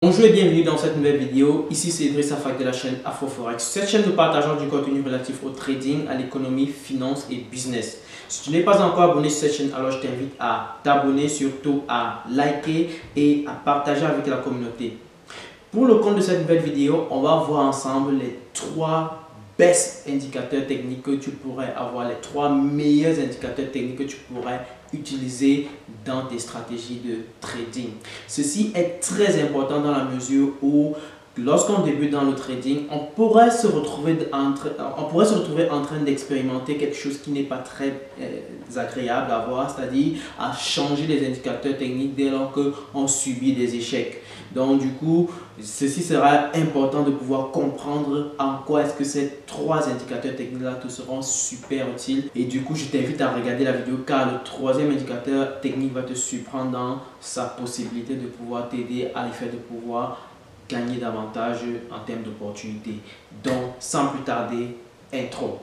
Bonjour et bienvenue dans cette nouvelle vidéo. Ici c'est Idriss Afak de la chaîne AfroForex. Cette chaîne nous partageons du contenu relatif au trading, à l'économie, finance et business. Si tu n'es pas encore abonné sur cette chaîne, alors je t'invite à t'abonner, surtout à liker et à partager avec la communauté. Pour le compte de cette nouvelle vidéo, on va voir ensemble les 3 best indicateurs techniques que tu pourrais avoir, les 3 meilleurs indicateurs techniques que tu pourrais utiliser dans tes stratégies de trading. Ceci est très important dans la mesure où lorsqu'on débute dans le trading, on pourrait se retrouver en train d'expérimenter quelque chose qui n'est pas très agréable à voir, c'est-à-dire à changer les indicateurs techniques dès lors qu'on subit des échecs. Donc du coup, ceci sera important de pouvoir comprendre en quoi est-ce que ces 3 indicateurs techniques-là te seront super utiles. Et du coup, je t'invite à regarder la vidéo car le 3e indicateur technique va te surprendre dans sa possibilité de pouvoir t'aider à l'effet de pouvoir gagner davantage en termes d'opportunités. Donc, sans plus tarder, intro.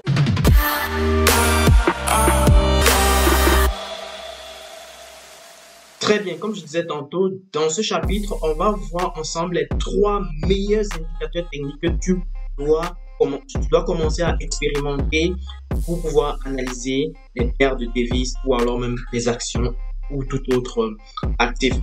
Très bien, comme je disais tantôt, dans ce chapitre, on va voir ensemble les 3 meilleurs indicateurs techniques que tu dois commencer à expérimenter pour pouvoir analyser les paires de devises ou alors même les actions ou tout autre actif.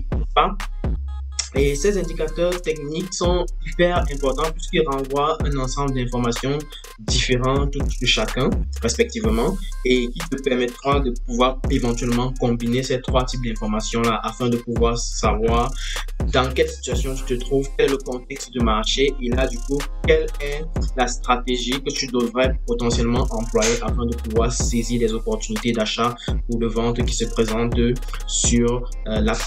Et ces indicateurs techniques sont hyper importants puisqu'ils renvoient un ensemble d'informations différentes de chacun, respectivement, et qui te permettra de pouvoir éventuellement combiner ces 3 types d'informations-là afin de pouvoir savoir dans quelle situation tu te trouves, quel est le contexte du marché et là, du coup, quelle est la stratégie que tu devrais potentiellement employer afin de pouvoir saisir les opportunités d'achat ou de vente qui se présentent sur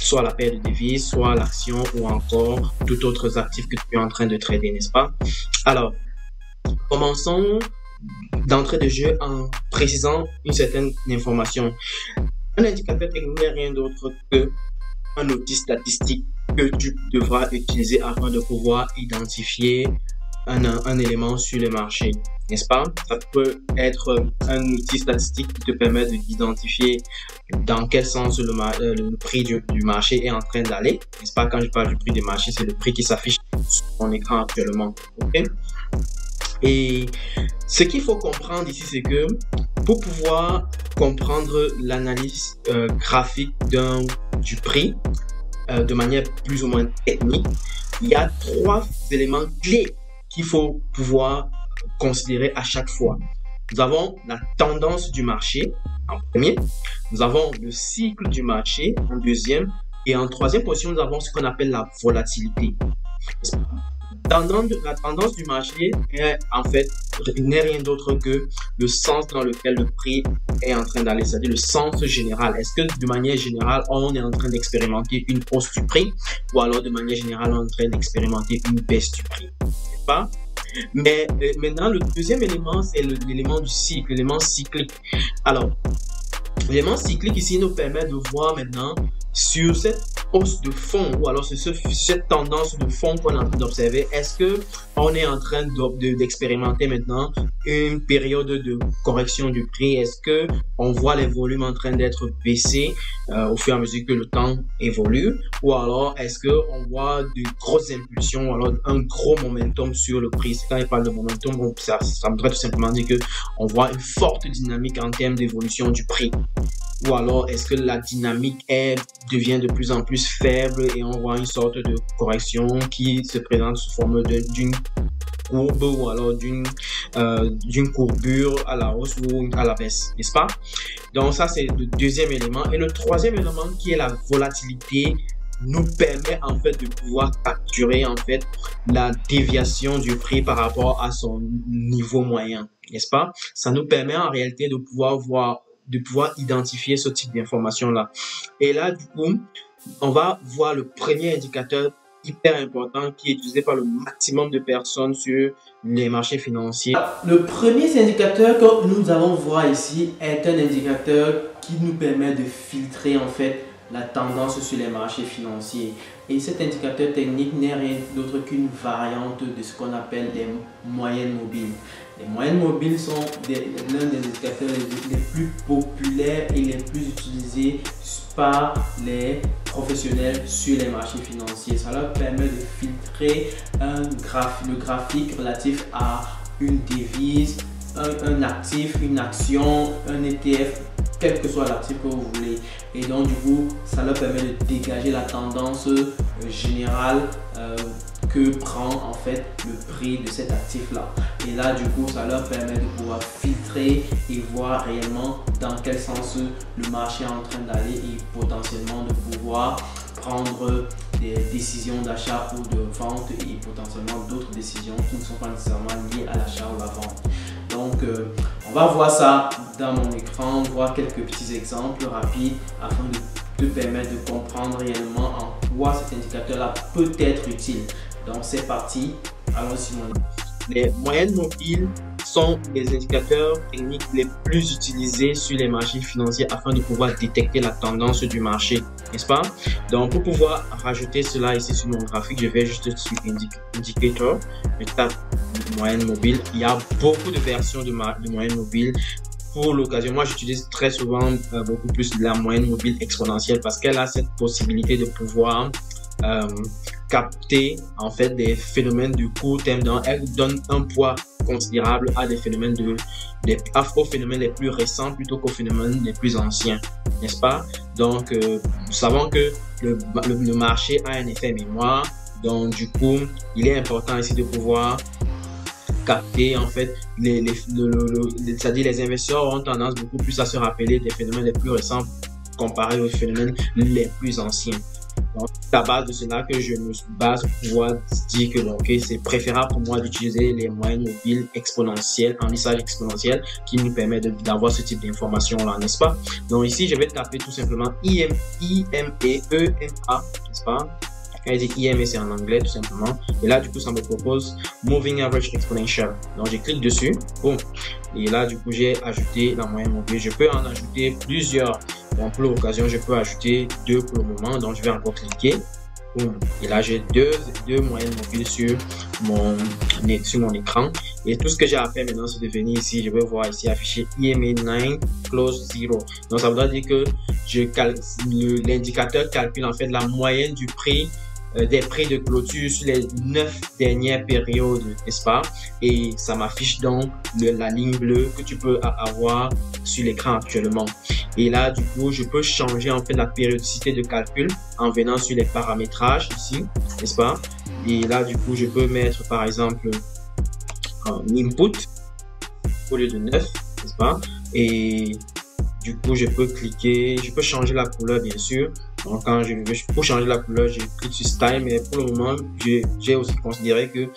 soit la paire de devises, soit l'action ou encore tout autre actif que tu es en train de trader, n'est-ce pas? Alors, commençons d'entrée de jeu en précisant une certaine information. Un indicateur technique n'est rien d'autre qu'un outil statistique que tu devras utiliser afin de pouvoir identifier un élément sur le marché, n'est-ce pas? Ça peut être un outil statistique qui te permet d'identifier dans quel sens le prix du marché est en train d'aller, n'est-ce pas? Quand je parle du prix du marché, c'est le prix qui s'affiche sur mon écran actuellement, ok? Et ce qu'il faut comprendre ici, c'est que pour pouvoir comprendre l'analyse graphique du prix de manière plus ou moins technique, il y a 3 éléments clés qu'il faut pouvoir considérer à chaque fois. Nous avons la tendance du marché en premier, nous avons le cycle du marché en deuxième, et en troisième position, nous avons ce qu'on appelle la volatilité. La tendance du marché n'est rien d'autre que le sens dans lequel le prix est en train d'aller, c'est-à-dire le sens général. Est-ce que de manière générale, on est en train d'expérimenter une hausse du prix ou alors de manière générale, on est en train d'expérimenter une baisse du prix, n'est-ce pas? Mais maintenant, le deuxième élément, c'est l'élément du cycle, l'élément cyclique. Alors, l'élément cyclique ici nous permet de voir maintenant sur cette hausse de fond ou alors sur cette tendance de fond qu'on est en train d'observer, est-ce que on est en train d'expérimenter maintenant une période de correction du prix? Est-ce que on voit les volumes en train d'être baissés au fur et à mesure que le temps évolue, ou alors est-ce que on voit de grosses impulsions ou alors un gros momentum sur le prix? Quand il parle de momentum, ça voudrait tout simplement dire que on voit une forte dynamique en termes d'évolution du prix. Ou alors est-ce que la dynamique devient de plus en plus faible et on voit une sorte de correction qui se présente sous forme d'une courbe ou alors d'une courbure à la hausse ou à la baisse, n'est-ce pas? Donc ça, c'est le deuxième élément. Et le troisième élément qui est la volatilité nous permet en fait de pouvoir capturer en fait la déviation du prix par rapport à son niveau moyen, n'est-ce pas? Ça nous permet en réalité de pouvoir identifier ce type d'information-là. Et là, du coup, on va voir le premier indicateur hyper important qui est utilisé par le maximum de personnes sur les marchés financiers. Le premier indicateur que nous allons voir ici est un indicateur qui nous permet de filtrer en fait la tendance sur les marchés financiers. Et cet indicateur technique n'est rien d'autre qu'une variante de ce qu'on appelle les moyennes mobiles. Les moyennes mobiles sont l'un des indicateurs les plus populaires et les plus utilisés par les professionnels sur les marchés financiers. Ça leur permet de filtrer le graphique relatif à une devise, un actif, une action, un ETF, quel que soit l'actif que vous voulez. Et donc du coup, ça leur permet de dégager la tendance générale que prend en fait le prix de cet actif là. Et là du coup, ça leur permet de pouvoir filtrer et voir réellement dans quel sens le marché est en train d'aller et potentiellement de pouvoir prendre des décisions d'achat ou de vente et potentiellement d'autres décisions qui ne sont pas nécessairement liées à l'achat ou la vente. Donc on va voir ça dans mon écran, voir quelques petits exemples rapides afin de te permettre de comprendre réellement en quoi cet indicateur là peut être utile. Donc c'est parti, allons-y mon écran. Les moyennes mobiles sont les indicateurs techniques les plus utilisés sur les marchés financiers afin de pouvoir détecter la tendance du marché, n'est-ce pas? Donc pour pouvoir rajouter cela ici sur mon graphique, je vais juste sur Indicator, je tape moyenne mobile. Il y a beaucoup de versions de moyenne mobile. Pour l'occasion, moi j'utilise très souvent beaucoup plus la moyenne mobile exponentielle parce qu'elle a cette possibilité de pouvoir capter en fait des phénomènes du court terme. Donc elle donne un poids considérable à des phénomènes aux phénomènes les plus récents plutôt qu'aux phénomènes les plus anciens, n'est-ce pas? Donc nous savons que le marché a un effet mémoire, donc du coup il est important ici de pouvoir capter en fait c'est-à-dire les investisseurs ont tendance beaucoup plus à se rappeler des phénomènes les plus récents comparés aux phénomènes les plus anciens. Donc, c'est à base de cela que je me base pour pouvoir dire que okay, c'est préférable pour moi d'utiliser les moyennes mobiles exponentielles, en lissage exponentiel, qui nous permet d'avoir ce type d'information là, n'est-ce pas? Donc ici, je vais taper tout simplement EMA, n'est-ce pas? Quand il dit EMA, c'est en anglais tout simplement. Et là, du coup, ça me propose Moving Average Exponential. Donc, je clique dessus. Boum. Et là, du coup, j'ai ajouté la moyenne mobile. Je peux en ajouter plusieurs. Donc, pour l'occasion, je peux ajouter 2 pour le moment. Donc, je vais encore cliquer. Boum. Et là, j'ai deux moyennes mobiles sur mon écran. Et tout ce que j'ai à faire maintenant, c'est de venir ici. Je vais voir ici affiché EMA 9 Close 0. Donc, ça voudrait dire que l'indicateur calcule en fait la moyenne du prix des prix de clôture sur les 9 dernières périodes, n'est-ce pas? Et ça m'affiche donc la ligne bleue que tu peux avoir sur l'écran actuellement. Et là, du coup, je peux changer en fait la périodicité de calcul en venant sur les paramétrages ici, n'est-ce pas? Et là, du coup, je peux mettre par exemple un input au lieu de 9, n'est-ce pas? Et du coup, je peux cliquer, je peux changer la couleur bien sûr. Donc, pour changer la couleur, je clique sur Style, mais pour le moment, j'ai aussi considéré que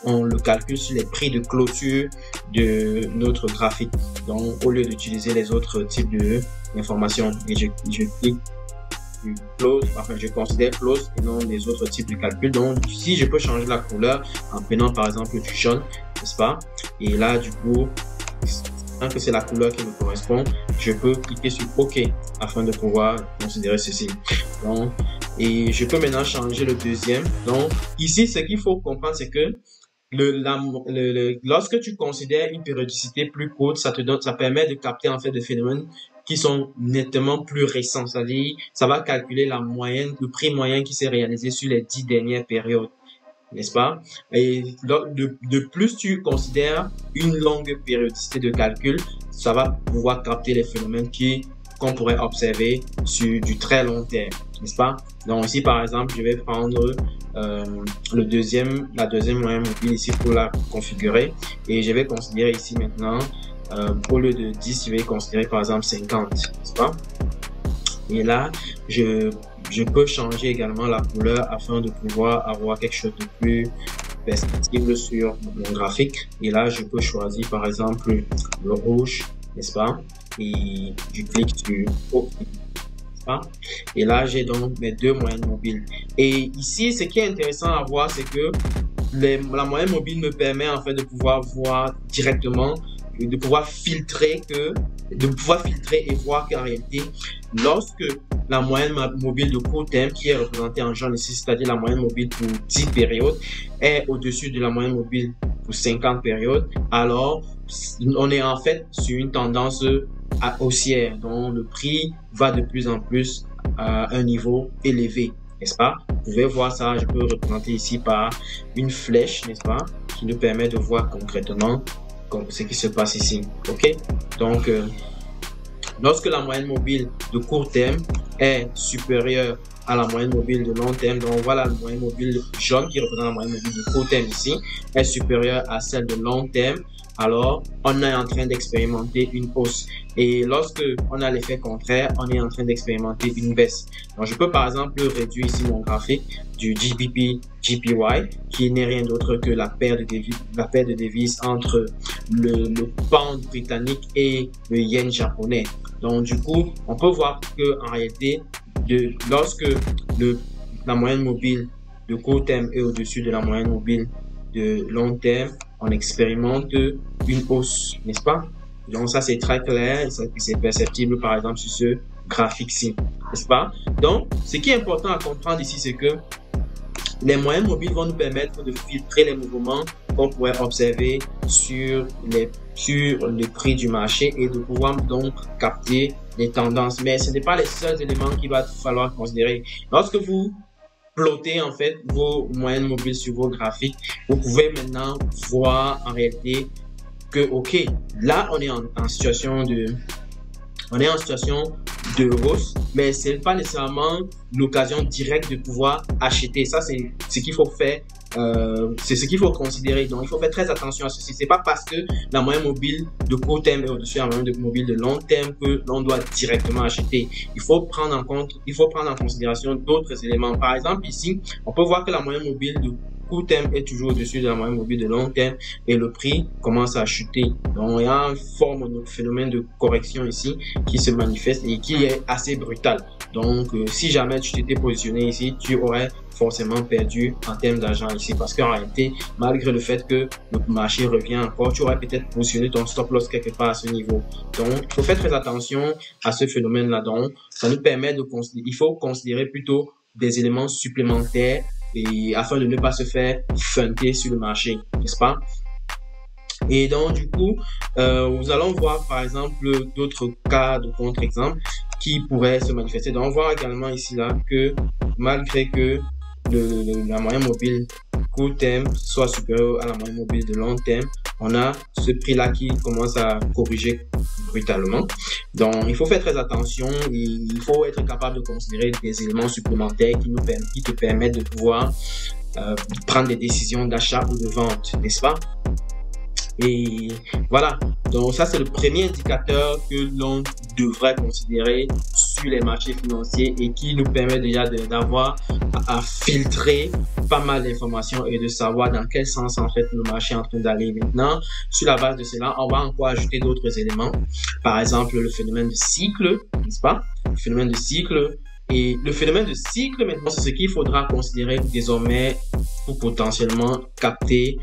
on le calcule sur les prix de clôture de notre graphique. Donc, au lieu d'utiliser les autres types d'informations, et je clique sur Close, enfin, je considère Close et non les autres types de calcul. Donc, ici, je peux changer la couleur en prenant par exemple du jaune, n'est-ce pas? Et là, du coup, que c'est la couleur qui me correspond, je peux cliquer sur OK afin de pouvoir considérer ceci. Donc, et je peux maintenant changer le deuxième. Donc, ici, ce qu'il faut comprendre, c'est que lorsque tu considères une périodicité plus courte, ça permet de capter en fait des phénomènes qui sont nettement plus récents. C'est-à-dire, ça va calculer la moyenne, le prix moyen qui s'est réalisé sur les 10 dernières périodes, n'est-ce pas? Et de plus tu considères une longue périodicité de calcul, ça va pouvoir capter les phénomènes qu'on pourrait observer sur du très long terme, n'est-ce pas? Donc ici par exemple, je vais prendre la deuxième moyenne mobile ici pour la configurer et je vais considérer ici maintenant au lieu de 10, je vais considérer par exemple 50, n'est-ce pas? Et là, je peux changer également la couleur afin de pouvoir avoir quelque chose de plus perceptible sur mon graphique. Et là, je peux choisir par exemple le rouge, n'est-ce pas? Et je clique sur OK. Et là, j'ai donc mes 2 moyennes mobiles. Et ici, ce qui est intéressant à voir, c'est que la moyenne mobile me permet en fait de pouvoir voir directement, de pouvoir filtrer que de pouvoir filtrer et voir qu'en réalité, lorsque la moyenne mobile de court terme, qui est représentée en jaune ici, c'est-à-dire la moyenne mobile pour 10 périodes, est au-dessus de la moyenne mobile pour 50 périodes, alors on est en fait sur une tendance haussière, dont le prix va de plus en plus à un niveau élevé, n'est-ce pas? Vous pouvez voir ça, je peux représenter ici par une flèche, n'est-ce pas, qui nous permet de voir concrètement ce qui se passe ici. Ok, donc lorsque la moyenne mobile de court terme est supérieure à la moyenne mobile de long terme, donc voilà, la moyenne mobile jaune qui représente la moyenne mobile de court terme ici est supérieure à celle de long terme, alors on est en train d'expérimenter une hausse. Et lorsque on a l'effet contraire, on est en train d'expérimenter une baisse. Donc je peux par exemple réduire ici mon graphique du GBP JPY, qui n'est rien d'autre que la paire de devises entre le pound britannique et le yen japonais. Donc du coup, on peut voir que en réalité, lorsque la moyenne mobile de court terme est au-dessus de la moyenne mobile de long terme, on expérimente une hausse, n'est-ce pas? Donc ça c'est très clair, c'est perceptible par exemple sur ce graphique-ci, n'est-ce pas? Donc ce qui est important à comprendre ici, c'est que les moyennes mobiles vont nous permettre de filtrer les mouvements qu'on pourrait observer sur le prix du marché et de pouvoir donc capter les tendances. Mais ce n'est pas les seuls éléments qu'il va falloir considérer. Lorsque vous plottez en fait vos moyennes mobiles sur vos graphiques, vous pouvez maintenant voir en réalité que ok, là on est en situation de hausse, mais ce n'est pas nécessairement l'occasion directe de pouvoir acheter. Ça, c'est ce qu'il faut faire, c'est ce qu'il faut considérer. Donc, il faut faire très attention à ceci. C'est pas parce que la moyenne mobile de court terme est au-dessus de la moyenne mobile de long terme que l'on doit directement acheter. Il faut prendre en considération d'autres éléments. Par exemple, ici, on peut voir que la moyenne mobile de court terme est toujours au-dessus de la moyenne mobile de long terme et le prix commence à chuter. Donc, il y a une forme de phénomène de correction ici qui se manifeste et qui est assez brutal. Donc, si jamais tu t'étais positionné ici, tu aurais forcément perdu en termes d'argent ici parce qu'en réalité, malgré le fait que le marché revient encore, tu aurais peut-être positionné ton stop loss quelque part à ce niveau. Donc, il faut faire très attention à ce phénomène-là. Donc, ça nous permet il faut considérer plutôt des éléments supplémentaires et afin de ne pas se faire feinter sur le marché, n'est-ce pas? Et donc, du coup, nous allons voir par exemple d'autres cas de contre-exemple qui pourraient se manifester. Donc, on voit également ici là que malgré que la moyenne mobile court terme soit supérieure à la moyenne mobile de long terme, on a ce prix-là qui commence à corriger brutalement. Donc, il faut faire très attention et il faut être capable de considérer des éléments supplémentaires qui te permettent de pouvoir prendre des décisions d'achat ou de vente, n'est-ce pas? Et voilà, donc ça c'est le premier indicateur que l'on devrait considérer sur les marchés financiers et qui nous permet déjà d'avoir à filtrer pas mal d'informations et de savoir dans quel sens en fait le marché est en train d'aller. Maintenant, sur la base de cela, on va encore ajouter d'autres éléments, par exemple le phénomène de cycle, n'est-ce pas? Le phénomène de cycle. Et le phénomène de cycle, maintenant, c'est ce qu'il faudra considérer désormais pour potentiellement capter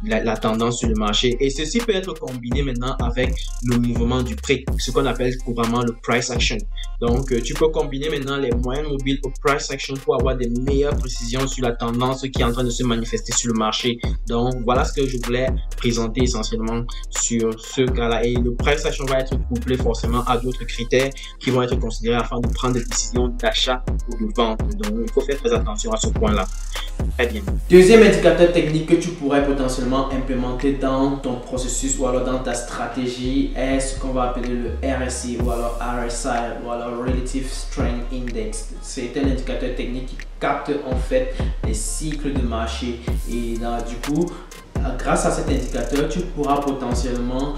la tendance sur le marché. Et ceci peut être combiné maintenant avec le mouvement du prix, ce qu'on appelle couramment le price action. Donc, tu peux combiner maintenant les moyennes mobiles au price action pour avoir des meilleures précisions sur la tendance qui est en train de se manifester sur le marché. Donc, voilà ce que je voulais présenter essentiellement sur ce cas-là. Et le price action va être couplé forcément à d'autres critères qui vont être considérés afin de prendre des décisions d'achat ou de vente. Donc, il faut faire très attention à ce point-là. Très bien. Deuxième indicateur technique que tu pourrais potentiellement implémenter dans ton processus ou alors dans ta stratégie est ce qu'on va appeler le RSI ou alors RSI ou alors Relative Strength Index. C'est un indicateur technique qui capte en fait les cycles de marché et là, du coup, grâce à cet indicateur, tu pourras potentiellement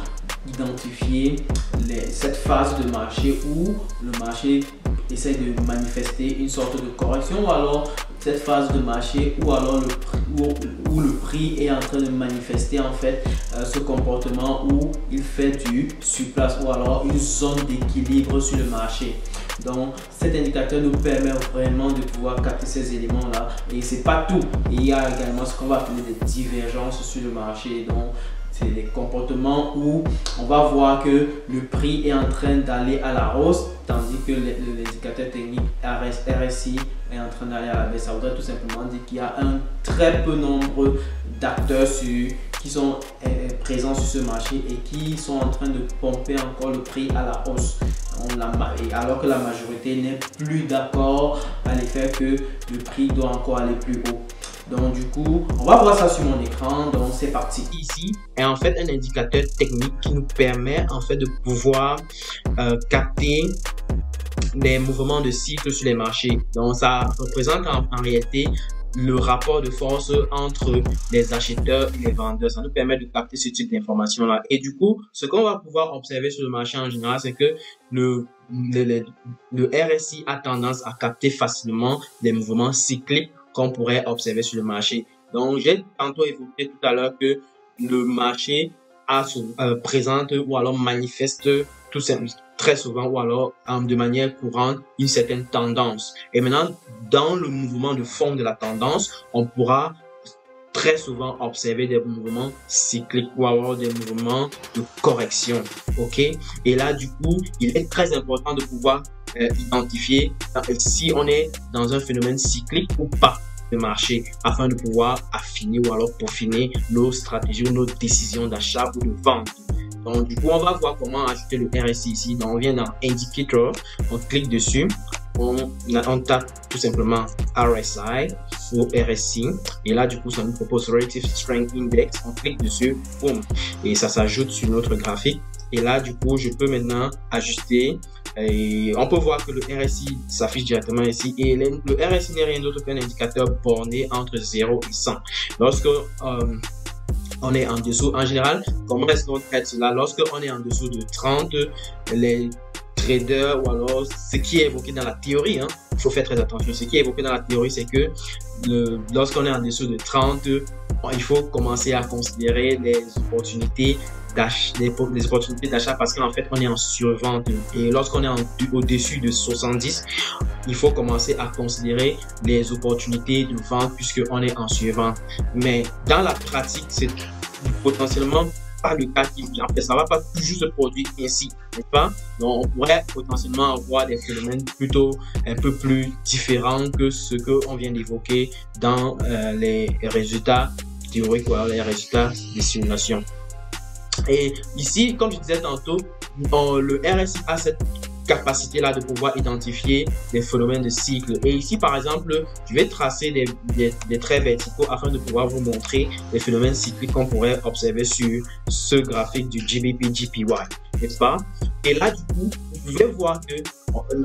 identifier cette phase de marché où le marché essaie de manifester une sorte de correction ou alors cette phase de marché où alors où le prix est en train de manifester en fait ce comportement où il fait du surplace ou alors une zone d'équilibre sur le marché. Donc cet indicateur nous permet vraiment de pouvoir capter ces éléments là et c'est pas tout. Il y a également ce qu'on va appeler des divergences sur le marché. Donc c'est les comportements où on va voir que le prix est en train d'aller à la hausse, tandis que l'indicateur technique RSI est en train d'aller à la baisse. Ça voudrait tout simplement dire qu'il y a un très peu nombre d'acteurs qui sont présents sur ce marché et qui sont en train de pomper encore le prix à la hausse. Alors que la majorité n'est plus d'accord à l'effet que le prix doit encore aller plus haut. Donc du coup, on va voir ça sur mon écran, donc c'est parti. Ici est en fait un indicateur technique qui nous permet en fait de pouvoir capter les mouvements de cycle sur les marchés. Donc ça représente en réalité le rapport de force entre les acheteurs et les vendeurs. Ça nous permet de capter ce type d'informations-là. Et du coup, ce qu'on va pouvoir observer sur le marché en général, c'est que le RSI a tendance à capter facilement les mouvements cycliques qu'on pourrait observer sur le marché. Donc, j'ai tantôt évoqué tout à l'heure que le marché présente ou alors manifeste tout simplement très souvent ou alors de manière courante une certaine tendance. Et maintenant, dans le mouvement de fond de la tendance, on pourra très souvent observer des mouvements cycliques ou alors des mouvements de correction. OK? Et là, du coup, il est très important de pouvoir identifier si on est dans un phénomène cyclique ou pas de marché afin de pouvoir affiner ou alors peaufiner nos stratégies ou nos décisions d'achat ou de vente. Donc, du coup, on va voir comment ajouter le RSI ici. Donc, on vient dans Indicator, on clique dessus, on tape tout simplement RSI ou RSI. Et là, du coup, ça nous propose Relative Strength Index. On clique dessus, boum, et ça s'ajoute sur notre graphique. Et là, du coup, je peux maintenant ajuster. Et on peut voir que le RSI s'affiche directement ici. Et le RSI n'est rien d'autre qu'un indicateur borné entre 0 et 100. Lorsque on est en dessous, en général, comment est-ce qu'on traite cela? Lorsque on est en dessous de 30, les traders ou alors ce qui est évoqué dans la théorie, il faut faire très attention. Ce qui est évoqué dans la théorie, c'est que lorsqu'on est en dessous de 30, il faut commencer à considérer les opportunités d'achat parce qu'en fait on est en survente. Et lorsqu'on est au-dessus de 70, il faut commencer à considérer les opportunités de vente puisqu'on est en survente. Mais dans la pratique, c'est potentiellement pas le cas. En fait, ça va pas toujours se produire ainsi, n'est-ce pas? Donc on pourrait potentiellement avoir des phénomènes plutôt un peu plus différents que ce que on vient d'évoquer dans les résultats théoriques ou alors les résultats des simulations. Et ici, comme je disais tantôt, le RSI a cette capacité-là de pouvoir identifier des phénomènes de cycle. Et ici, par exemple, je vais tracer des traits verticaux afin de pouvoir vous montrer les phénomènes cycliques qu'on pourrait observer sur ce graphique du GBP/JPY, n'est-ce pas? Et là, du coup, vous pouvez voir que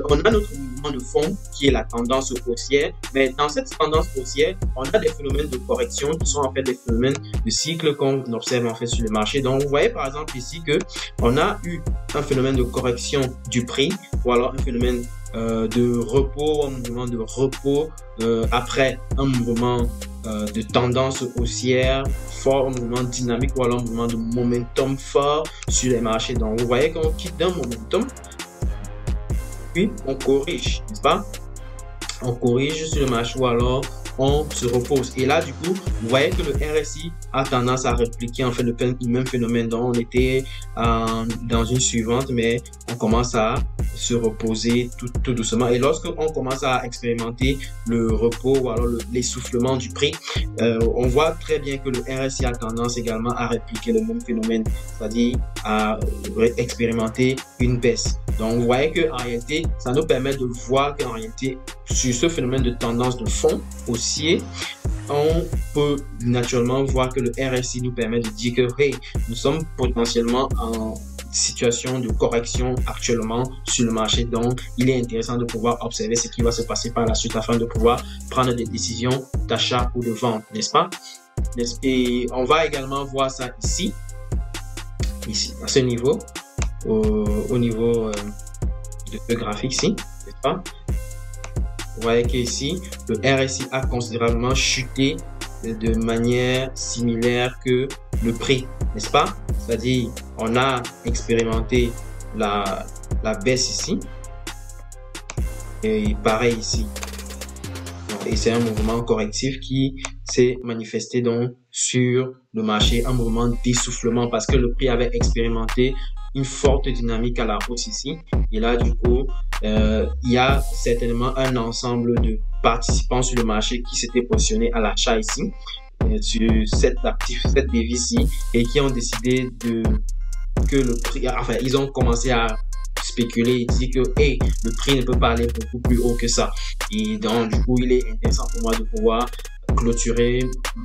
on a notre mouvement de fond qui est la tendance haussière, mais dans cette tendance haussière, on a des phénomènes de correction qui sont en fait des phénomènes de cycle qu'on observe en fait sur le marché. Donc, vous voyez par exemple ici que on a eu un phénomène de correction du prix ou alors un phénomène de repos, un mouvement de repos après un mouvement de tendance haussière fort, un mouvement dynamique ou alors un mouvement de momentum fort sur les marchés. Donc, vous voyez qu'on quitte d'un momentum, puis on corrige, n'est-ce pas? On corrige sur le marché ou alors on se repose. Et là, du coup, vous voyez que le RSI a tendance à répliquer en fait le même phénomène. Donc, on était dans une suivante, mais on commence à se reposer tout doucement. Et lorsqu'on commence à expérimenter le repos ou alors l'essoufflement du prix, on voit très bien que le RSI a tendance également à répliquer le même phénomène, c'est-à-dire à expérimenter une baisse. Donc, vous voyez qu'en réalité, ça nous permet de voir qu'en réalité, sur ce phénomène de tendance de fond haussier, on peut naturellement voir que le RSI nous permet de dire que hey, nous sommes potentiellement en situation de correction actuellement sur le marché. Donc, il est intéressant de pouvoir observer ce qui va se passer par la suite afin de pouvoir prendre des décisions d'achat ou de vente, n'est-ce pas? Et on va également voir ça ici à ce niveau, au niveau de ce graphique ici, n'est-ce pas? Vous voyez qu'ici, le RSI a considérablement chuté de manière similaire que le prix, n'est-ce pas? C'est-à-dire, on a expérimenté la baisse ici et pareil ici. Et c'est un mouvement correctif qui s'est manifesté donc sur le marché un mouvement d'essoufflement parce que le prix avait expérimenté une forte dynamique à la hausse ici. Et là, du coup, il y a certainement un ensemble de participants sur le marché qui s'étaient positionnés à l'achat ici, sur cette devise-ci, et qui ont décidé que le prix, enfin, ils ont commencé à spéculer et dire que hey, le prix ne peut pas aller beaucoup plus haut que ça. Et donc, du coup, il est intéressant pour moi de pouvoir clôturer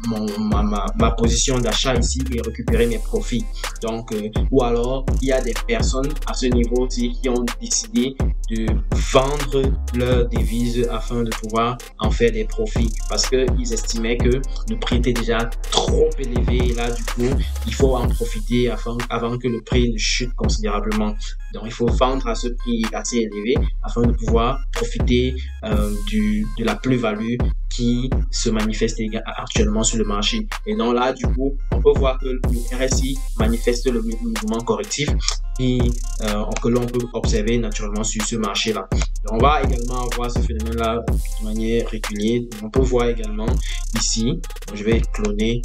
ma position d'achat ici et récupérer mes profits. Donc, ou alors, il y a des personnes à ce niveau aussi qui ont décidé de vendre leurs devises afin de pouvoir en faire des profits parce qu'ils estimaient que le prix était déjà trop élevé et là, du coup, il faut en profiter avant que le prix ne chute considérablement. Donc, il faut vendre à ce prix assez élevé afin de pouvoir profiter de la plus-value qui se manifeste actuellement sur le marché. Et donc là, du coup, on peut voir que le RSI manifeste le mouvement correctif que l'on peut observer naturellement sur ce marché-là. On va également voir ce phénomène-là de manière régulière. On peut voir également ici, je vais cloner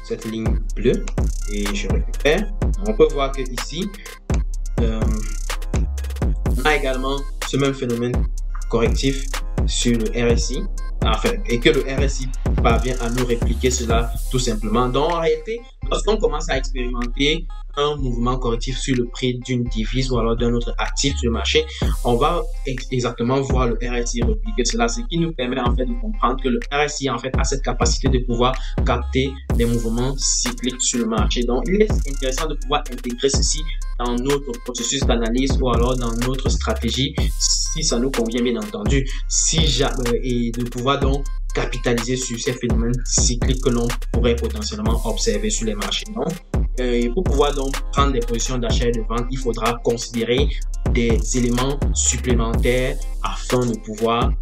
cette ligne bleue et je récupère. On peut voir que ici, on a également ce même phénomène correctif sur le RSI, enfin, et que le RSI parvient à nous répliquer cela tout simplement. Donc en réalité, lorsqu'on commence à expérimenter un mouvement correctif sur le prix d'une devise ou alors d'un autre actif sur le marché, on va exactement voir le RSI répliquer cela, ce qui nous permet en fait de comprendre que le RSI en fait a cette capacité de pouvoir capter des mouvements cycliques sur le marché. Donc il est intéressant de pouvoir intégrer ceci dans notre processus d'analyse ou alors dans notre stratégie si ça nous convient bien entendu, et de pouvoir donc capitaliser sur ces phénomènes cycliques que l'on pourrait potentiellement observer sur les marchés. Donc, pour pouvoir donc prendre des positions d'achat et de vente, il faudra considérer des éléments supplémentaires afin de pouvoir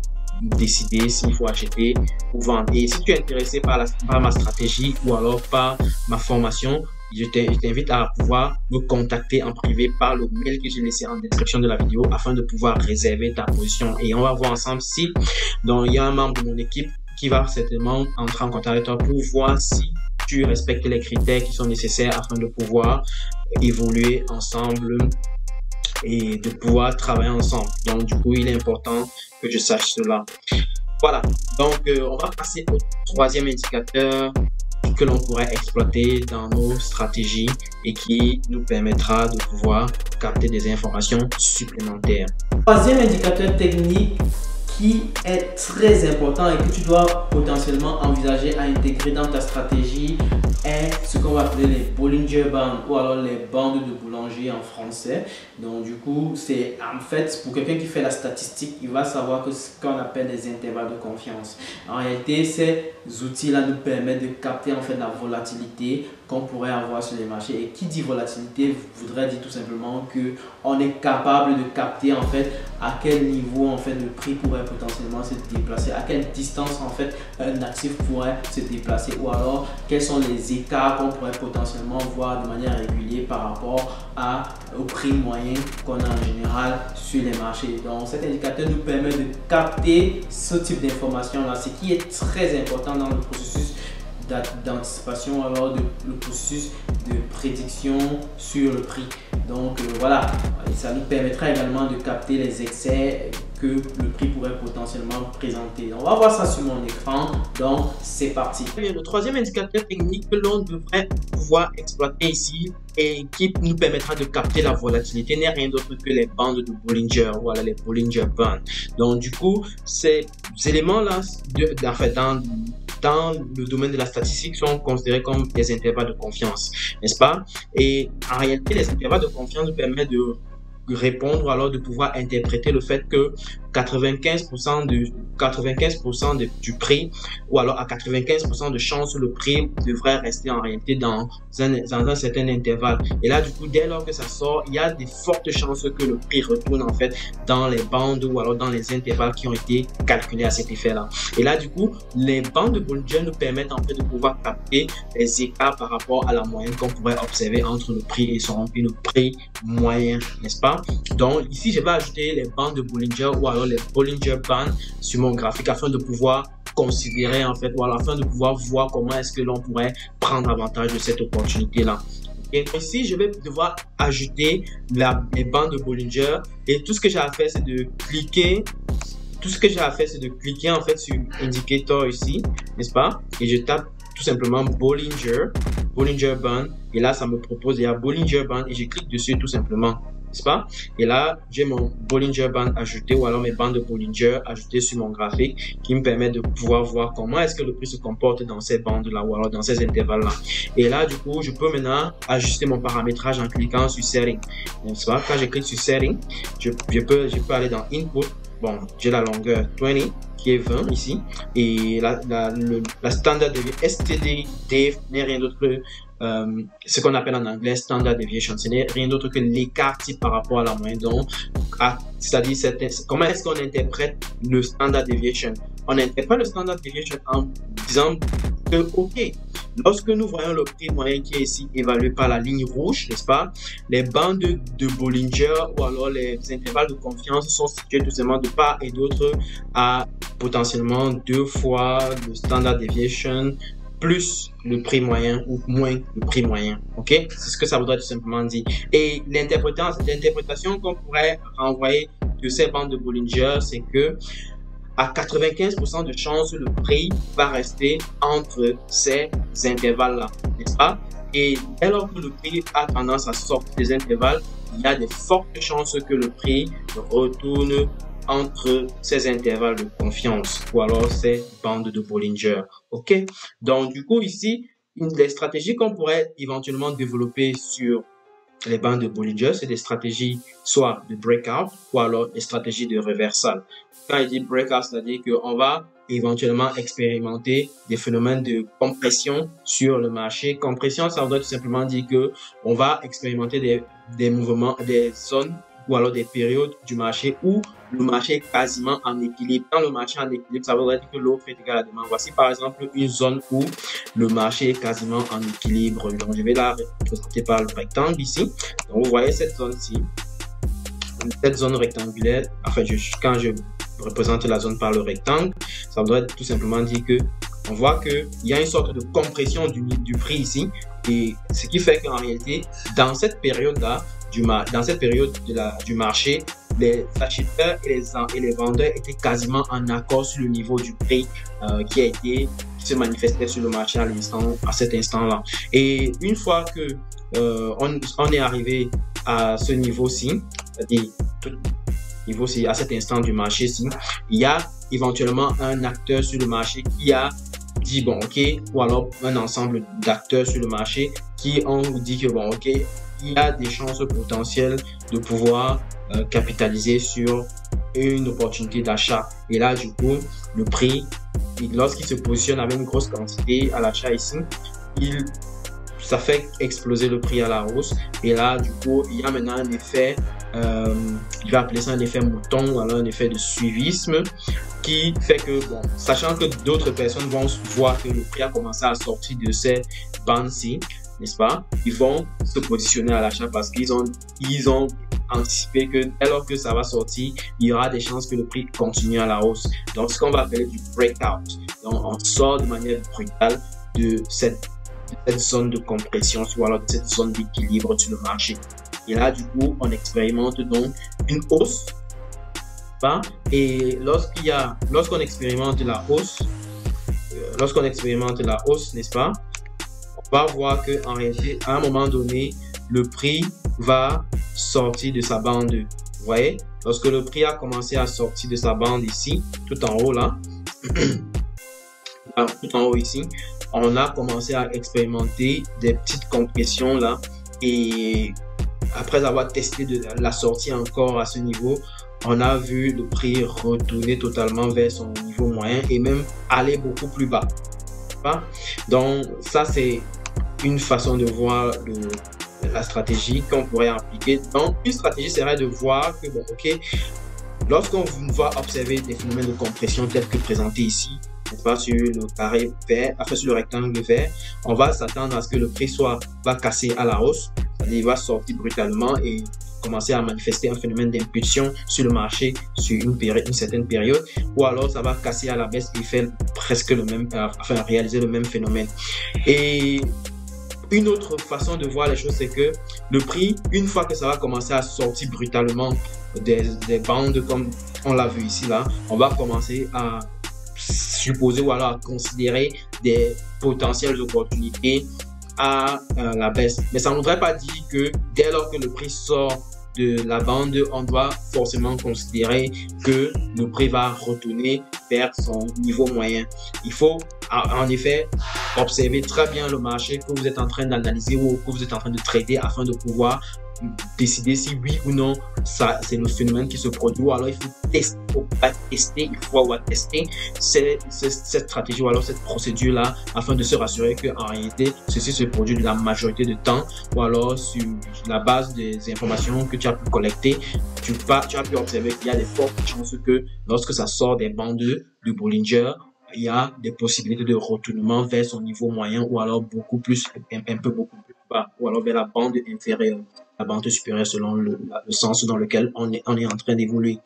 décider s'il faut acheter ou vendre. Et si tu es intéressé par ma stratégie ou alors par ma formation, je t'invite à pouvoir me contacter en privé par le mail que j'ai laissé en description de la vidéo afin de pouvoir réserver ta position. Et on va voir ensemble si il y a un membre de mon équipe qui va certainement entrer en contact avec toi pour voir si tu respectes les critères qui sont nécessaires afin de pouvoir évoluer ensemble et de pouvoir travailler ensemble. Donc, du coup, il est important que je sache cela. Voilà. Donc, on va passer au troisième indicateur que l'on pourrait exploiter dans nos stratégies et qui nous permettra de pouvoir capter des informations supplémentaires. Troisième indicateur technique qui est très important et que tu dois potentiellement envisager à intégrer dans ta stratégie est ce qu'on va appeler les Bollinger Bands ou alors les bandes de boulanger en français. Donc du coup, c'est en fait pour quelqu'un qui fait la statistique, il va savoir que ce qu'on appelle les intervalles de confiance. En réalité, ces outils-là nous permettent de capter en fait la volatilité qu'on pourrait avoir sur les marchés. Et qui dit volatilité voudrait dire tout simplement que on est capable de capter en fait à quel niveau en fait le prix pourrait potentiellement se déplacer, à quelle distance en fait un actif pourrait se déplacer, ou alors quels sont les écarts qu'on pourrait potentiellement voir de manière régulière par rapport au prix moyen qu'on a en général sur les marchés. Donc cet indicateur nous permet de capter ce type d'information là, ce qui est très important dans le processus d'anticipation, alors le processus de prédiction sur le prix. Donc voilà, et ça nous permettra également de capter les excès que le prix pourrait potentiellement présenter. On va voir ça sur mon écran, donc c'est parti. Le troisième indicateur technique que l'on devrait pouvoir exploiter ici et qui nous permettra de capter la volatilité n'est rien d'autre que les bandes de Bollinger, voilà les Bollinger Bands. Donc du coup, ces éléments-là, en fait, dans le domaine de la statistique, sont considérés comme des intervalles de confiance, n'est-ce pas? Et en réalité, les intervalles de confiance nous permettent de répondre ou alors de pouvoir interpréter le fait que 95% du prix, ou alors à 95% de chance, le prix devrait rester en réalité dans un certain intervalle. Et là, du coup, dès lors que ça sort, il y a des fortes chances que le prix retourne en fait dans les bandes ou alors dans les intervalles qui ont été calculés à cet effet-là. Et là, du coup, les bandes de Bollinger nous permettent en fait de pouvoir capter les écarts par rapport à la moyenne qu'on pourrait observer entre le prix et le prix moyen, n'est-ce pas? pas? Donc ici, je vais ajouter les bandes de Bollinger ou alors les Bollinger Bands sur mon graphique afin de pouvoir considérer en fait, ou à la fin de pouvoir voir comment est-ce que l'on pourrait prendre avantage de cette opportunité-là. Et ici, je vais devoir ajouter les bandes de Bollinger et tout ce que j'ai à faire, c'est de cliquer. Tout ce que j'ai à faire, c'est de cliquer en fait sur Indicator ici, n'est-ce pas? Et je tape tout simplement Bollinger Band. Et là, ça me propose, il y a Bollinger Band et je clique dessus tout simplement, n'est-ce pas? Et là, j'ai mon Bollinger Band ajouté ou alors mes bandes de Bollinger ajoutées sur mon graphique qui me permet de pouvoir voir comment est-ce que le prix se comporte dans ces bandes-là ou alors dans ces intervalles-là. Et là, du coup, je peux maintenant ajuster mon paramétrage en cliquant sur Setting, n'est-ce pas? Quand je clique sur Setting, je peux aller dans Input. Bon, j'ai la longueur 20 qui est 20 ici et la standard deviation STD Dave n'est rien d'autre que ce qu'on appelle en anglais standard deviation. Ce n'est rien d'autre que l'écart type par rapport à la moyenne. Donc, c'est-à-dire comment est-ce qu'on interprète le standard deviation? On n'interprète le standard deviation en disant que ok, lorsque nous voyons le prix moyen qui est ici évalué par la ligne rouge, n'est-ce pas, les bandes de Bollinger ou alors les intervalles de confiance sont situés tout simplement de part et d'autre à potentiellement 2 fois le standard deviation plus le prix moyen ou moins le prix moyen. Ok, c'est ce que ça voudrait tout simplement dire. Et l'interprétation qu'on pourrait renvoyer de ces bandes de Bollinger, c'est que à 95% de chances, le prix va rester entre ces intervalles-là, n'est-ce pas? Et dès lors que le prix a tendance à sortir des intervalles, il y a de fortes chances que le prix retourne entre ces intervalles de confiance ou alors ces bandes de Bollinger. Ok? Donc, du coup, ici, une des stratégies qu'on pourrait éventuellement développer sur les bandes de Bollinger, c'est des stratégies soit de breakout ou alors des stratégies de reversal. Quand il dit breakout, c'est-à-dire qu'on va éventuellement expérimenter des phénomènes de compression sur le marché. Compression, ça veut tout simplement dire que on va expérimenter des mouvements, des zones ou alors des périodes du marché où le marché est quasiment en équilibre. Quand le marché est en équilibre, ça veut dire que l'offre est égale à la demande. Voici par exemple une zone où le marché est quasiment en équilibre. Donc je vais la représenter par le rectangle ici. Donc vous voyez cette zone-ci, cette zone rectangulaire. Enfin, quand je représente la zone par le rectangle, ça voudrait tout simplement dire que on voit qu'il y a une sorte de compression du prix ici. Et ce qui fait qu'en réalité, dans cette période-là, dans cette période du marché, les acheteurs et les vendeurs étaient quasiment en accord sur le niveau du prix qui se manifestait sur le marché à cet instant-là. Et une fois que on est arrivé à ce niveau-ci, c'est-à-dire à cet instant du marché-ci, il y a éventuellement un acteur sur le marché qui a dit bon ok, ou alors un ensemble d'acteurs sur le marché qui ont dit que bon ok, il y a des chances potentielles de pouvoir capitaliser sur une opportunité d'achat. Et là, du coup, le prix, lorsqu'il se positionne avec une grosse quantité à l'achat ici, ça fait exploser le prix à la hausse. Et là, du coup, il y a maintenant un effet, je vais appeler ça un effet mouton ou alors un effet de suivisme qui fait que, bon, sachant que d'autres personnes vont voir que le prix a commencé à sortir de ces bandes-ci, n'est-ce pas? Ils vont se positionner à l'achat parce qu'ils ont anticipé que dès lors que ça va sortir, il y aura des chances que le prix continue à la hausse. Donc, ce qu'on va appeler du breakout. Donc, on sort de manière brutale de cette zone de compression, ou alors de cette zone d'équilibre sur le marché. Et là, du coup, on expérimente donc une hausse. Et lorsqu'on expérimente la hausse, n'est-ce pas? On va voir qu'en réalité, à un moment donné, le prix va sortir de sa bande. Vous voyez, lorsque le prix a commencé à sortir de sa bande ici, tout en haut là, tout en haut ici, on a commencé à expérimenter des petites compressions là. Et après avoir testé la sortie encore à ce niveau, on a vu le prix retourner totalement vers son niveau moyen et même aller beaucoup plus bas. Donc ça, c'est une façon de voir la stratégie qu'on pourrait appliquer. Donc une stratégie serait de voir que bon ok, lorsqu'on va observer des phénomènes de compression tels que présentés ici, n'est-ce pas, sur le carré vert, enfin sur le rectangle vert, on va s'attendre à ce que le prix va casser à la hausse, c'est-à-dire il va sortir brutalement et commencer à manifester un phénomène d'impulsion sur le marché sur une certaine période, ou alors ça va casser à la baisse et faire presque le même, enfin réaliser le même phénomène. Et une autre façon de voir les choses, c'est que le prix, une fois que ça va commencer à sortir brutalement des bandes comme on l'a vu ici là, on va commencer à supposer ou alors à considérer des potentielles opportunités à la baisse. Mais ça ne voudrait pas dire que dès lors que le prix sort de la bande, on doit forcément considérer que le prix va retourner vers son niveau moyen. Il faut en effet observer très bien le marché que vous êtes en train d'analyser ou que vous êtes en train de trader afin de pouvoir décider si oui ou non ça c'est le phénomène qui se produit, ou alors il faut tester cette stratégie ou alors cette procédure là afin de se rassurer que en réalité ceci se produit de la majorité du temps, ou alors sur la base des informations que tu as pu collecter, tu as pu observer qu'il y a des fortes chances que lorsque ça sort des bandes de Bollinger, il y a des possibilités de retournement vers son niveau moyen, ou alors beaucoup plus bas, ou alors vers la bande inférieure, la bande supérieure selon le sens dans lequel on est en train d'évoluer.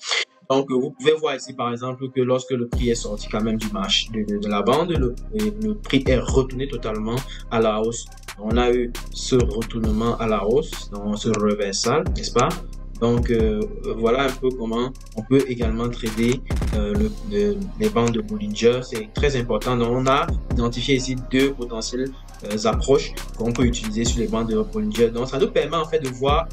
Donc, vous pouvez voir ici, par exemple, que lorsque le prix est sorti quand même du marché, de la bande, le prix est retourné totalement à la hausse. On a eu ce retournement à la hausse, dans ce reversal, n'est-ce pas? Donc, voilà un peu comment on peut également trader les bandes de Bollinger. C'est très important. Donc, on a identifié ici deux potentielles approches qu'on peut utiliser sur les bandes de Bollinger. Donc, ça nous permet en fait de voir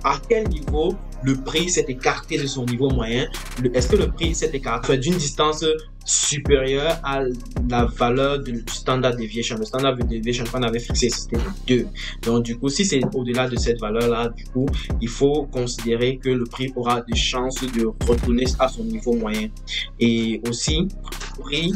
à quel niveau le prix s'est écarté de son niveau moyen. Est-ce que le prix s'est écarté d'une distance supérieure à la valeur du standard deviation? Le standard deviation qu'on avait fixé, c'était 2. Donc, du coup, si c'est au-delà de cette valeur-là, du coup, il faut considérer que le prix aura des chances de retourner à son niveau moyen. Et aussi, le prix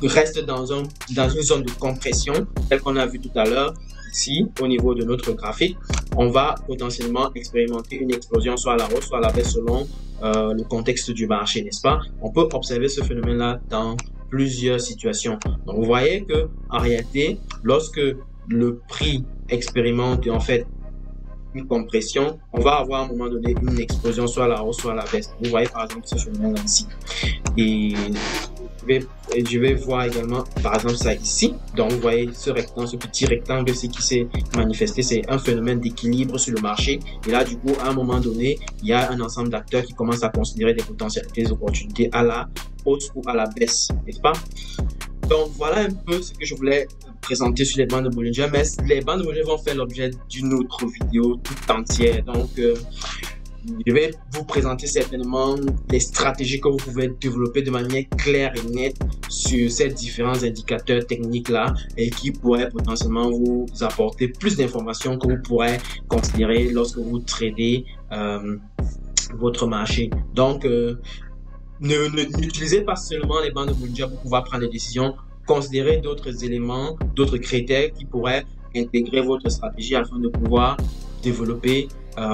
reste dans une zone de compression, telle qu'on a vu tout à l'heure. Ici, au niveau de notre graphique, on va potentiellement expérimenter une explosion soit à la hausse, soit à la baisse selon le contexte du marché, n'est-ce pas? On peut observer ce phénomène-là dans plusieurs situations. Donc, vous voyez que en réalité, lorsque le prix expérimente en fait une compression, on va avoir à un moment donné une explosion soit à la hausse, soit à la baisse. Vous voyez par exemple ce phénomène-là ici. Et je vais voir également par exemple ça ici. Donc vous voyez ce rectangle, ce petit rectangle ici qui s'est manifesté, c'est un phénomène d'équilibre sur le marché. Et là du coup à un moment donné, il y a un ensemble d'acteurs qui commencent à considérer des potentialités, des opportunités à la hausse ou à la baisse, n'est-ce pas? Donc voilà un peu ce que je voulais présenter sur les bandes de Bollinger, mais les bandes de Bollinger vont faire l'objet d'une autre vidéo toute entière. Donc je vais vous présenter certainement les stratégies que vous pouvez développer de manière claire et nette sur ces différents indicateurs techniques là, et qui pourraient potentiellement vous apporter plus d'informations que vous pourrez considérer lorsque vous tradez votre marché. Donc n'utilisez pas seulement les bandes de Bollinger pour pouvoir prendre des décisions. Considérez d'autres éléments, d'autres critères qui pourraient intégrer votre stratégie afin de pouvoir développer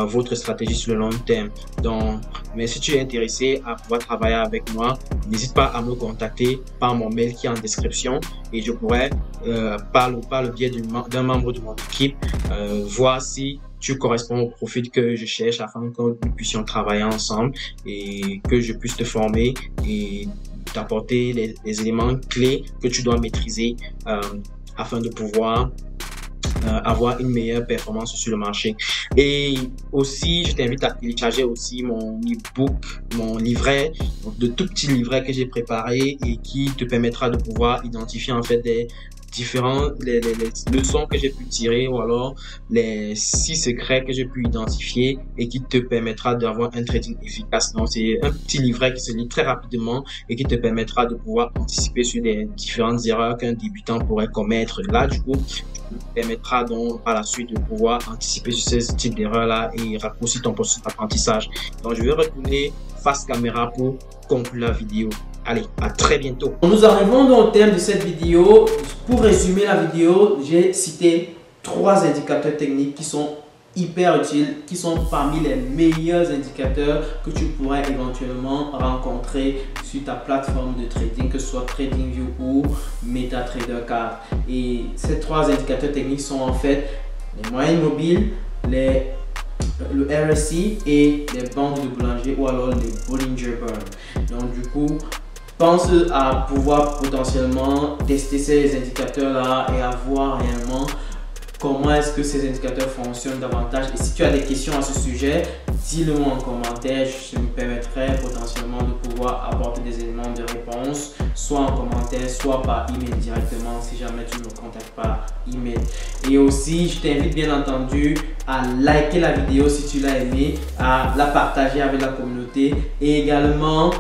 votre stratégie sur le long terme. Donc, mais si tu es intéressé à pouvoir travailler avec moi, n'hésite pas à me contacter par mon mail qui est en description, et je pourrais, par le biais d'un membre de mon équipe, voir si tu corresponds au profil que je cherche afin que nous puissions travailler ensemble et que je puisse te former et t'apporter les éléments clés que tu dois maîtriser afin de pouvoir avoir une meilleure performance sur le marché. Et aussi, je t'invite à télécharger aussi mon e-book, mon livret, de tout petits livrets que j'ai préparé et qui te permettra de pouvoir identifier en fait des les leçons que j'ai pu tirer, ou alors les 6 secrets que j'ai pu identifier et qui te permettra d'avoir un trading efficace. Donc c'est un petit livret qui se lit très rapidement et qui te permettra de pouvoir anticiper sur les différentes erreurs qu'un débutant pourrait commettre. Là du coup, permettra donc par la suite de pouvoir anticiper sur ce type d'erreurs là et raccourcir ton processus d'apprentissage. Donc je vais retourner face caméra pour conclure la vidéo. Allez, à très bientôt. Nous arrivons donc au terme de cette vidéo. Pour résumer la vidéo, j'ai cité 3 indicateurs techniques qui sont hyper utiles, qui sont parmi les meilleurs indicateurs que tu pourrais éventuellement rencontrer sur ta plateforme de trading, que ce soit TradingView ou MetaTrader 4. Et ces 3 indicateurs techniques sont en fait les moyennes mobiles, les le RSI et les bandes de boulanger ou alors les Bollinger Bands. Donc du coup, pense à pouvoir potentiellement tester ces indicateurs-là et à voir réellement comment est-ce que ces indicateurs fonctionnent davantage. Et si tu as des questions à ce sujet, dis-le-moi en commentaire. Je me permettrai potentiellement de pouvoir apporter des éléments de réponse, soit en commentaire, soit par email directement si jamais tu ne me contactes par email. Et aussi, je t'invite bien entendu à liker la vidéo si tu l'as aimé, à la partager avec la communauté et également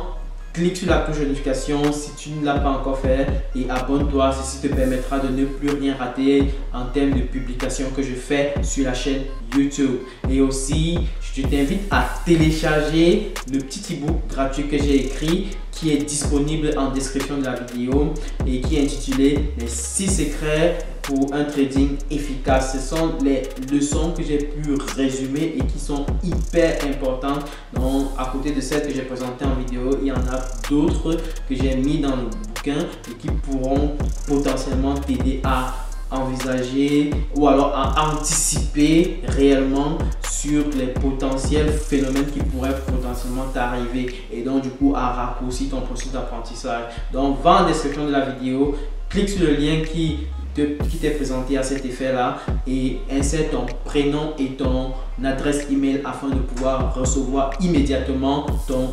clique sur la cloche de notification si tu ne l'as pas encore fait et abonne-toi. Ceci te permettra de ne plus rien rater en termes de publications que je fais sur la chaîne YouTube. Et aussi, je t'invite à télécharger le petit ebook gratuit que j'ai écrit qui est disponible en description de la vidéo et qui est intitulé les 6 secrets pour un trading efficace. Ce sont les leçons que j'ai pu résumer et qui sont hyper importantes. Donc, à côté de celles que j'ai présentées en vidéo, il y en a d'autres que j'ai mis dans le bouquin et qui pourront potentiellement t'aider à envisager ou alors à anticiper réellement sur les potentiels phénomènes qui pourraient potentiellement t'arriver et donc du coup à raccourcir ton processus d'apprentissage. Donc va en description de la vidéo, clique sur le lien qui t'est présenté à cet effet là et insère ton prénom et ton adresse email afin de pouvoir recevoir immédiatement ton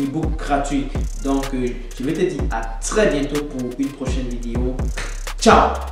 ebook gratuit. Donc je vais te dire à très bientôt pour une prochaine vidéo. Ciao!